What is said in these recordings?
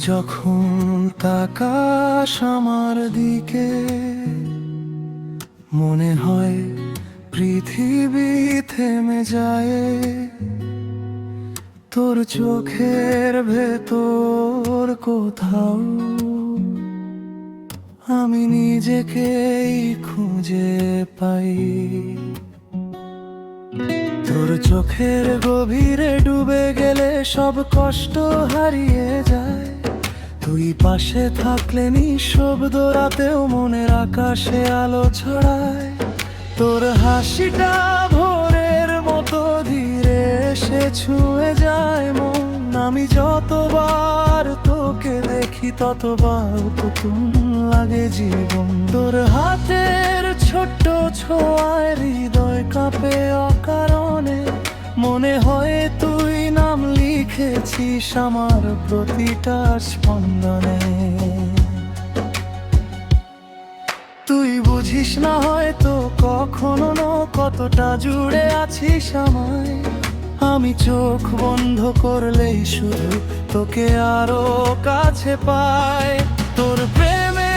যখন তাকাস আমার দিকে মনে হয় পৃথিবী থেমে যায়। তোর চোখের ভেতর কোথাও আমি নিজেকেই খুঁজে পাই। তোর চোখের গভীরে ডুবে গেলে সব কষ্ট হারিয়ে যায়। তুই পাশে থাকলে নিঃশব্দ রাতেও মনের আকাশে আলো ছড়ায়। তোর হাসিটা ভোরের মতো ধীরে এসে ছুঁয়ে যায় মন। আমি যতবার তোকে দেখি ততবার নতুন লাগে জীবন। তোর হাতের ছোট্ট ছোঁয়ায় হৃদয় কাঁপে অকারণে। মনে হয় তুই নাম লিখেছিস আমার প্রতিটা স্পন্দনে। তুই বুঝিস না হয়তো কখনো কতটা জুড়ে আছিস আমায়। আমি চোখ বন্ধ করলেই শুধু তোকে আরো কাছে পাই। তোর প্রেমে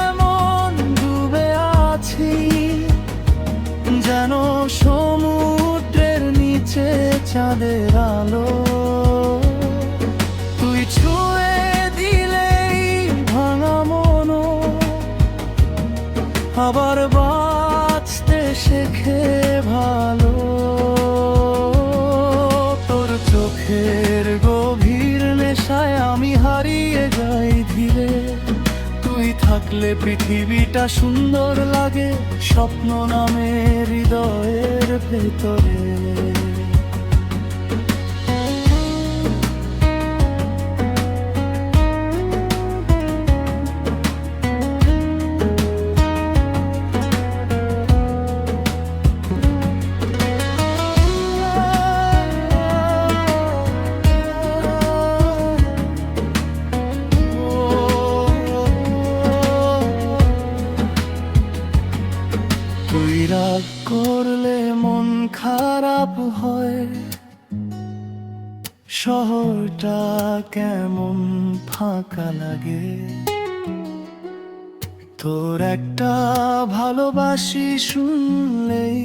এমন ডুবে আছি যেন সমুদ্রের নিচে চাঁদের আলো। তুই ছুঁয়ে দিলেই ভাঙা মনো আবার বাঁচতে শেখে ভালো। তোর চোখের গভীর নেশায় আমি হারিয়ে যাই ধীরে। তুই থাকলে পৃথিবীটা সুন্দর লাগে স্বপ্ন নামে হৃদয়ের ভেতরে। তুই রাগ করলে মন খারাপ হয়, শহরটা কেমন ফাঁকা লাগে। তোর একটা ভালোবাসি শুনলেই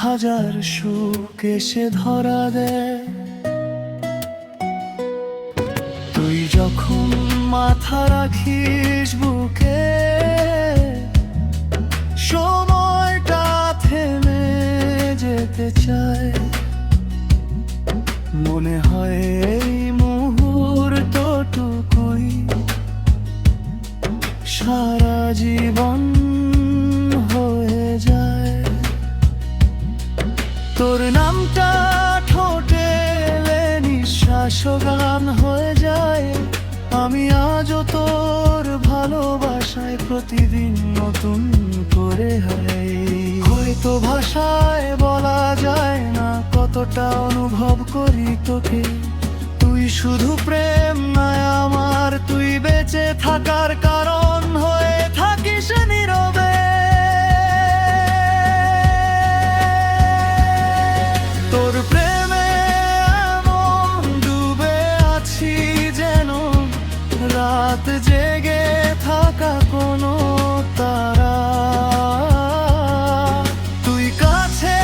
হাজার সুখ এসে ধরা দেয়। তুই যখন মাথা রাখিস বুকে সময়টা থেমে যেতে চায়। মনে হয় এই মুহূর্তটুকুই সারা জীবন হয়ে যায়। তোর নামটা ঠোঁটে এলে নিঃশ্বাস গান হয়ে যায়। আমি আজও তোর ভালোবাসায় প্রতিদিন নতুন করে হারাই। হয়তো ভাষায় বলা যায় না কতটা অনুভব করি তোকে। তুই শুধু প্রেম নয় আমার, তুই বেঁচে থাকার কারণ হয়ে থাকিস নীরবে। তোর প্রেমে এমন ডুবে আছি যেন রাত জেগে থাকা কোনো তারা। তুই কাছে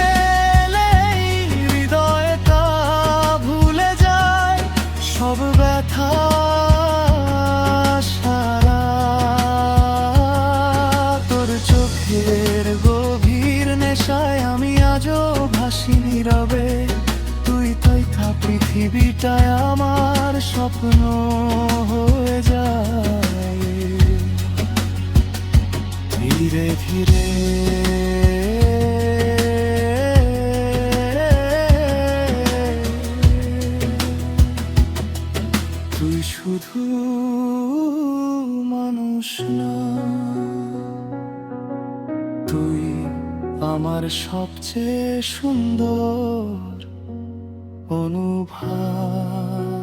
এলেই হৃদয়টা ভুলে যায় সব ব্যথা সারা। তোর চোখের গভীর নেশায় আমি আজও ভাসি নীরবে। তুই থাকা পৃথিবীটায় আমার স্বপ্ন হয়ে যায় ধীরে ধীরে। তুই শুধু মানুষ না, তুই আমার সবচেয়ে সুন্দর অনুভব।